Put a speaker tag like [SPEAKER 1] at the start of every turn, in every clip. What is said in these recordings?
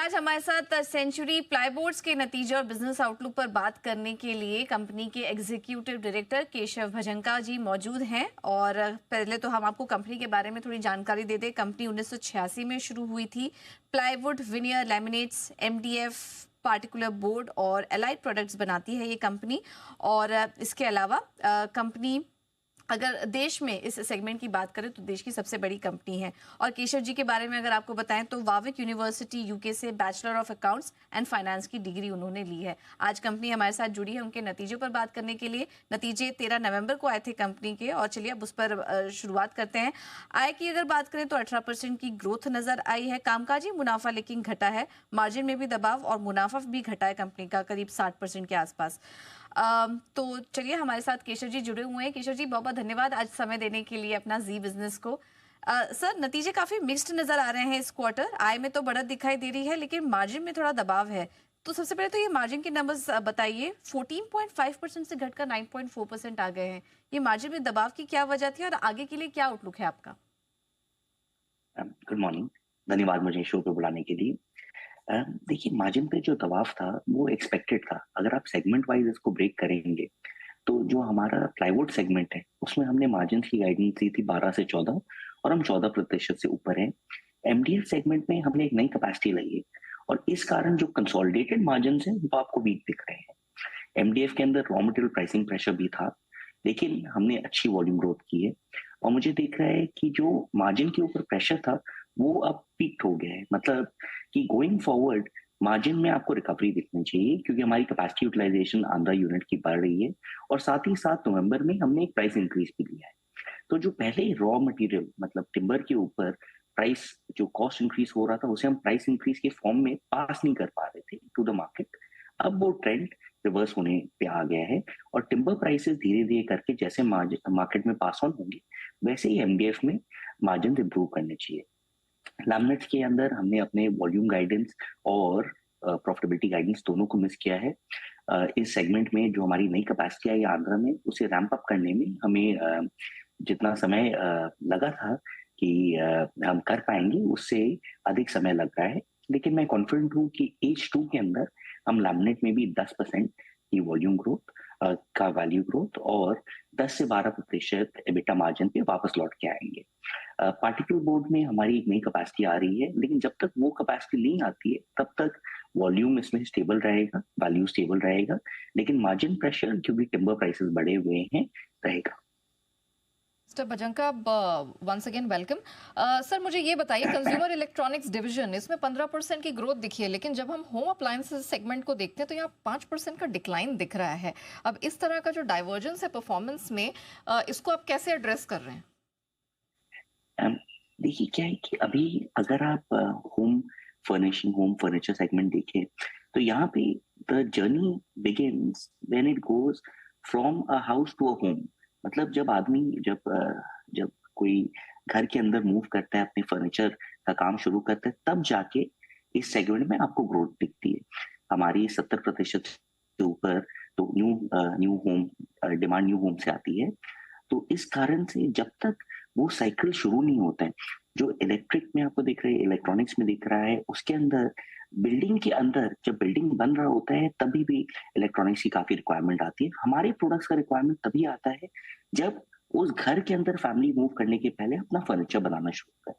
[SPEAKER 1] आज हमारे साथ सेंचुरी प्लाईबोर्ड्स के नतीजे और बिजनेस आउटलुक पर बात करने के लिए कंपनी के एग्जीक्यूटिव डायरेक्टर केशव भजंका जी मौजूद हैं। और पहले तो हम आपको कंपनी के बारे में थोड़ी जानकारी दे दें। कंपनी 1986 में शुरू हुई थी। Plywood, veneer, laminates, MDF, particular board और एलाइड प्रोडक्ट्स बनाती है ये कंपनी। और इसके अलावा कंपनी अगर देश में इस सेगमेंट की बात करें तो देश की सबसे बड़ी कंपनी है। और केशव जी के बारे में अगर आपको बताएं तो वाविक यूनिवर्सिटी यूके से bachelor of accounts and finance की डिग्री उन्होंने ली है। आज कंपनी हमारे साथ जुड़ी है उनके नतीजों पर बात करने के लिए। नतीजे 13 नवंबर को आए थे कंपनी के, और चलिए अब उस पर शुरुआत करते हैं। आय की अगर बात करें तो 18% की ग्रोथ नजर आई है। कामकाजी मुनाफा लेकिन घटा है, मार्जिन में भी दबाव और मुनाफा भी घटा है कंपनी का करीब 60% के आसपास। तो चलिए हमारे साथ केशव जी जुड़े हुए हैं। केशव जी बहुत बहुत धन्यवाद आज समय देने के लिए अपना जी बिजनेस को। सर, नतीजे काफी मिक्स्ड नजर आ रहे हैं इस क्वार्टर। आय में तो बढ़त दिखाई दे रही है लेकिन मार्जिन में थोड़ा दबाव है। तो सबसे पहले तो ये मार्जिन के नंबर्स बताइए। 14.5% से घटकर 9.4% आ गए हैं। ये मार्जिन में दबाव की क्या वजह थी और आगे के लिए क्या आउटलुक है आपका?
[SPEAKER 2] गुड मॉर्निंग, धन्यवाद मुझे शो पे बुलाने के लिए। देखिए, मार्जिन पे जो दबाव था वो एक्सपेक्टेड था। अगर आप सेगमेंट वाइज इसको ब्रेक करेंगे तो जो हमारा प्लाईवुड सेगमेंट है उसमें हमने मार्जिन की गाइडेंस दी थी 12 से 14, और हम 14% से ऊपर हैं। एमडीएफ सेगमेंट में हमने एक नई कैपेसिटी लाई है और इस कारण जो कंसोलिडेटेड मार्जिन है वो आपको वीक दिख रहे हैं। एमडीएफ के अंदर रॉ मटेरियल प्राइसिंग प्रेशर भी था, लेकिन हमने अच्छी वॉल्यूम ग्रोथ की है और मुझे दिख रहा है कि जो मार्जिन के ऊपर प्रेशर था वो अब पीक हो गया है। मतलब कि गोइंग फॉरवर्ड मार्जिन में आपको रिकवरी दिखनी चाहिए, क्योंकि हमारी कैपेसिटी यूटिलाइजेशन आंध्रा यूनिट की बढ़ रही है और साथ ही साथ नवंबर में हमने एक प्राइस इंक्रीज भी लिया है। तो जो पहले रॉ मटेरियल मतलब टिम्बर के ऊपर प्राइस जो कॉस्ट इंक्रीज हो रहा था उसे हम प्राइस इंक्रीज के फॉर्म में पास नहीं कर पा रहे थे टू द मार्केट। अब वो ट्रेंड रिवर्स होने पे आ गया है और टिम्बर प्राइसेस धीरे धीरे करके जैसे मार्केट में पास ऑन होंगे वैसे ही एमडीएफ में मार्जिन इंप्रूव करने चाहिए। लैमिनेट्स के अंदर हमने अपने वॉल्यूम गाइडेंस और प्रॉफिटेबिलिटी गाइडेंस दोनों को मिस किया है। इस सेगमेंट में जो हमारी नई कैपेसिटी आई आंध्रा में उसे रैंप अप करने में हमें जितना समय लगा था कि हम कर पाएंगे उससे अधिक समय लग रहा है। लेकिन मैं कॉन्फिडेंट हूँ कि H2 के अंदर हम लैमिनेट में भी 10% की वॉल्यूम ग्रोथ का वैल्यू ग्रोथ और 10 से 12% एबिटा मार्जिन पे वापस लौट के आएंगे। पार्टिकल बोर्ड में हमारी एक नई कैपेसिटी आ रही है, लेकिन जब तक वो कैपेसिटी नहीं आती है तब तक वॉल्यूम इसमें स्टेबल रहेगा, वैल्यू स्टेबल रहेगा, लेकिन मार्जिन प्रेशर क्योंकि टिम्बर प्राइसेस बढ़े हुए हैं रहेगा।
[SPEAKER 1] Mister Bhajanka, once again welcome. Sir, मुझे ये बताइए, कंज्यूमर इलेक्ट्रॉनिक्स डिवीजन इसमें 15% की ग्रोथ दिखी है, लेकिन जब हम होम अप्लायंसेस सेगमेंट को देखते हैं तो यहाँ 5% का डिक्लाइन दिख रहा है। अब इस तरह का जो डाइवर्जेंस है परफॉर्मेंस में, इसको आप कैसे एड्रेस कर रहे हैं?
[SPEAKER 2] देखिए, क्या है कि अभी अगर आप home furnishing home furniture segment देखें तो यहाँ पे the journey begins when it goes from a house to a home. मतलब जब आदमी जब कोई घर के अंदर मूव करता है, अपने फर्नीचर का काम शुरू करता है, तब जाके इस सेगमेंट में आपको ग्रोथ दिखती है। हमारी 70% से ऊपर तो new home demand new home से आती है। तो इस कारण से जब तक वो साइकिल शुरू नहीं होता है, जो इलेक्ट्रिक में आपको दिख रहा है, इलेक्ट्रॉनिक्स में दिख रहा है, उसके अंदर बिल्डिंग के अंदर जब बिल्डिंग बन रहा होता है तभी भी इलेक्ट्रॉनिक्स की काफी रिक्वायरमेंट आती है। हमारे प्रोडक्ट्स का रिक्वायरमेंट तभी आता है जब उस घर के अंदर फैमिली मूव करने के पहले अपना फर्नीचर बनाना शुरू करे।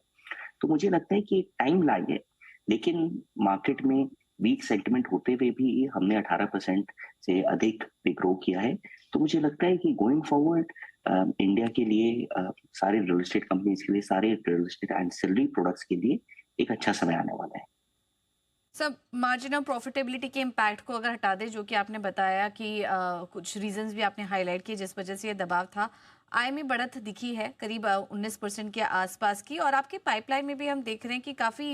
[SPEAKER 2] तो मुझे लगता है कि एक टाइम लैग है, लेकिन मार्केट में वीक सेंटिमेंट होते हुए भी हमने 18% से अधिक भी ग्रो किया है। तो मुझे लगता है कि गोइंग फॉरवर्ड इंडिया के लिए, सारे रियल एस्टेट कंपनीज के लिए, सारे रियल एस्टेट एंसिलरी प्रोडक्ट्स के लिए एक अच्छा समय आने वाला है।
[SPEAKER 1] सब मार्जिन और प्रॉफिटेबिलिटी के इम्पैक्ट को अगर हटा दें, जो कि आपने बताया कि कुछ रीजंस भी आपने हाईलाइट किए जिस वजह से ये दबाव था, आय में बढ़त दिखी है करीब 19% के आसपास की। और आपके पाइपलाइन में भी हम देख रहे हैं कि काफ़ी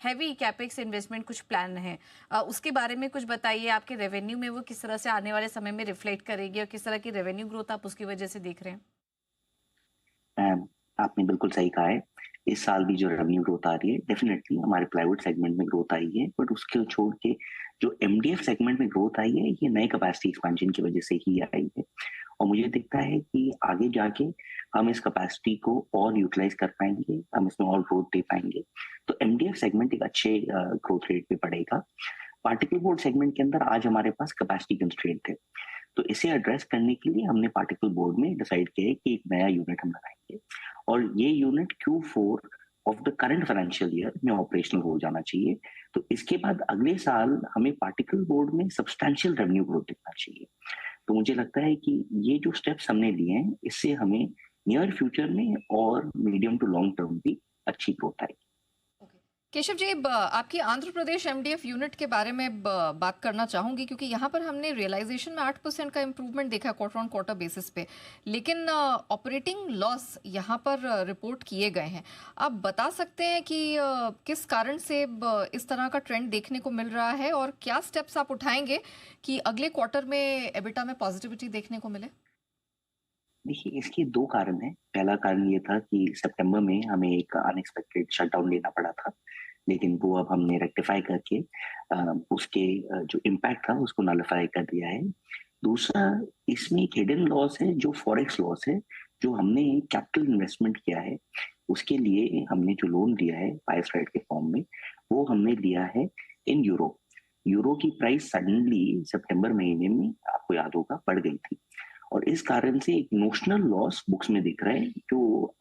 [SPEAKER 1] हैवी कैपेक्स इन्वेस्टमेंट कुछ प्लान है। उसके बारे में कुछ बताइए। आपके रेवेन्यू में वो किस तरह से आने वाले समय में रिफ्लेक्ट करेगी और किस तरह की रेवेन्यू ग्रोथ आप उसकी वजह से देख रहे हैं?
[SPEAKER 2] आपने बिल्कुल सही कहा है। इस साल भी जो रेवेन्यू ग्रोथ आ रही है, डेफिनेटली हमारे प्लाईवुड सेगमेंट में ग्रोथ आई है, बट उसके छोड़ के जो एमडीएफ सेगमेंट में ग्रोथ आई है ये नए कैपेसिटी एक्सपेंशन की वजह से ही आई है। और मुझे दिखता है कि आगे जाके हम इस कैपेसिटी को और यूटिलाइज कर पाएंगे, हम इसमें और ग्रोथ दे पाएंगे। तो एमडीएफ सेगमेंट एक अच्छे ग्रोथ रेट पे पड़ेगा। पार्टिकल बोर्ड सेगमेंट के अंदर आज हमारे पास कैपेसिटी कंस्ट्रेंट है, तो इसे एड्रेस करने के लिए हमने पार्टिकल बोर्ड में डिसाइड किया है कि एक नया यूनिट हम लगाएंगे, और ये unit Q4 of the current financial year में ऑपरेशनल हो जाना चाहिए। तो इसके बाद अगले साल हमें पार्टिकल बोर्ड में सब्सटैंशियल रेवेन्यू ग्रोथ दिखना चाहिए। तो मुझे लगता है कि ये जो स्टेप्स हमने लिए हैं, इससे हमें नियर फ्यूचर में और मीडियम टू लॉन्ग टर्म भी अच्छी ग्रोथ आएगी।
[SPEAKER 3] ओके। केशव जी, आपकी आंध्र प्रदेश एमडीएफ यूनिट के बारे में बात करना चाहूंगी, क्योंकि यहाँ पर हमने रियलाइजेशन में 8% का इम्प्रूवमेंट देखा क्वार्टर ऑन क्वार्टर बेसिस पे, लेकिन ऑपरेटिंग लॉस यहाँ पर रिपोर्ट किए गए हैं। आप बता सकते हैं कि किस कारण से इस तरह का ट्रेंड देखने को मिल रहा है, और क्या स्टेप्स आप उठाएंगे कि अगले क्वार्टर में एबिटा में पॉजिटिविटी देखने को मिले?
[SPEAKER 2] देखिए, इसके 2 कारण हैं। पहला कारण ये था कि सितंबर में हमें एक अनएक्सपेक्टेड शटडाउन लेना पड़ा था, लेकिन वो अब हमने रेक्टिफाई करके उसके जो इम्पैक्ट था उसको नलिफाई कर दिया है। दूसरा, इसमें एक हिडन लॉस है जो फॉरेक्स लॉस है, जो हमने कैपिटल इन्वेस्टमेंट किया है, उसके लिए हमने जो लोन लिया है बाय साइड के फॉर्म में, वो हमने लिया है इन यूरो। यूरो की प्राइस सडनली सितंबर महीने में, आपको याद होगा, बढ़ गई थी, और इस कारण से एक नोशनल लॉस बुक्स में दिख रहा है जो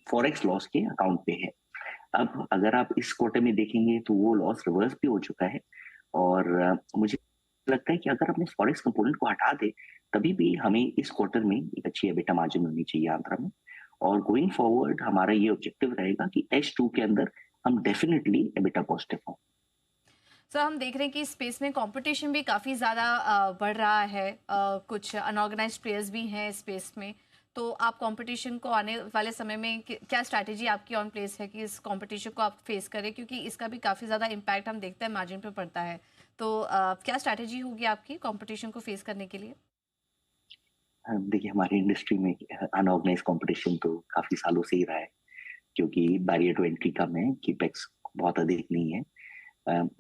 [SPEAKER 2] फॉरेक्स लॉस के अकाउंट पे है। अब अगर आप इस क्वार्टर में देखेंगे तो वो लॉस रिवर्स भी हो चुका है, और मुझे लगता है कि अगर अपने फॉरेक्स कंपोनेंट को हटा दे, तभी भी हमें इस क्वार्टर में एक अच्छी एबिटा मार्जिन होनी चाहिए आंध्रा में। और गोइंग फॉरवर्ड हमारा ये ऑब्जेक्टिव रहेगा कि H2 के अंदर हम डेफिनेटली एबिटा पॉजिटिव हों।
[SPEAKER 1] सर, हम देख रहे हैं कि इस स्पेस में कंपटीशन भी काफ़ी ज़्यादा बढ़ रहा है। कुछ अनऑर्गेनाइज्ड प्लेयर्स भी हैं इस स्पेस में। तो आप कंपटीशन को आने वाले समय में क्या स्ट्रैटेजी आपकी ऑन प्लेस है कि इस कंपटीशन को आप फेस करें, क्योंकि इसका भी काफ़ी ज़्यादा इम्पैक्ट हम देखते हैं मार्जिन पे पड़ता है। तो क्या स्ट्रैटेजी होगी आपकी कंपटीशन को फेस करने के लिए?
[SPEAKER 2] देखिए, हमारी इंडस्ट्री में अनऑर्गेनाइज कंपटीशन तो काफ़ी सालों से ही रहा है, क्योंकि बैरियर टू एंट्री कम है, केपेक्स बहुत अधिक नहीं है।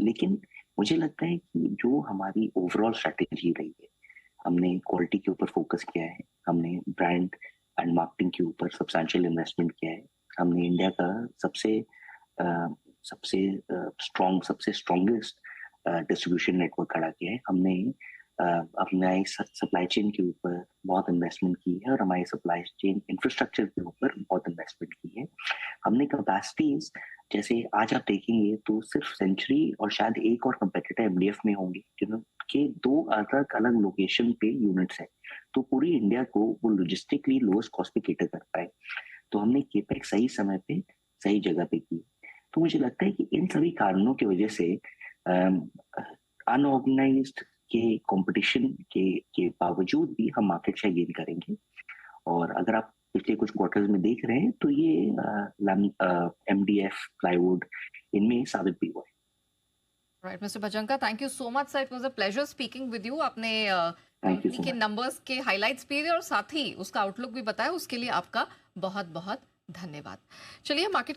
[SPEAKER 2] लेकिन मुझे लगता है कि जो हमारी ओवरऑल स्ट्रैटेजी रही है, हमने क्वालिटी के ऊपर फोकस किया है, हमने ब्रांड एंड मार्केटिंग के ऊपर सब्सटैंशियल इन्वेस्टमेंट किया है, हमने इंडिया का सबसे सबसे सबसे स्ट्रॉन्गेस्ट डिस्ट्रीब्यूशन नेटवर्क खड़ा किया है, हमने अपने सप्लाई चेन के ऊपर बहुत इन्वेस्टमेंट की है, और हमारे सप्लाई चेन इंफ्रास्ट्रक्चर के ऊपर बहुत इन्वेस्टमेंट की है। हमने कैपेसिटीज, जैसे आज आप देखेंगे तो सिर्फ सेंचुरी और शायद एक और कंपेटिटर एमडीएफ में होंगे, जिनके 2 अलग अलग लोकेशन पे यूनिट्स है, तो पूरी इंडिया को वो लॉजिस्टिकली लोएस्ट कॉस्ट पे केटर कर पाए। तो हमने केपेक्स सही समय पे सही जगह पे की। तो मुझे लगता है कि इन सभी कारणों की वजह से अनऑर्गेनाइज्ड के कंपटीशन के बावजूद भी हम मार्केट शेयर गेन करेंगे। और अगर आप पिछले कुछ क्वार्टर्स में देख रहे हैं तो ये एमडीएफ, प्लाईवुड, इनमें साबित भी हुआ है।
[SPEAKER 3] Right mister Bhajanka, thank you so much sir, it was a pleasure speaking with you. आपने
[SPEAKER 2] थैंक यू
[SPEAKER 3] कंपनी
[SPEAKER 2] सो
[SPEAKER 3] के
[SPEAKER 2] मच।
[SPEAKER 3] नंबर्स के हाइलाइट्स भी दिए और साथ ही उसका आउटलुक भी बताया, उसके लिए आपका बहुत बहुत धन्यवाद। चलिए मार्केट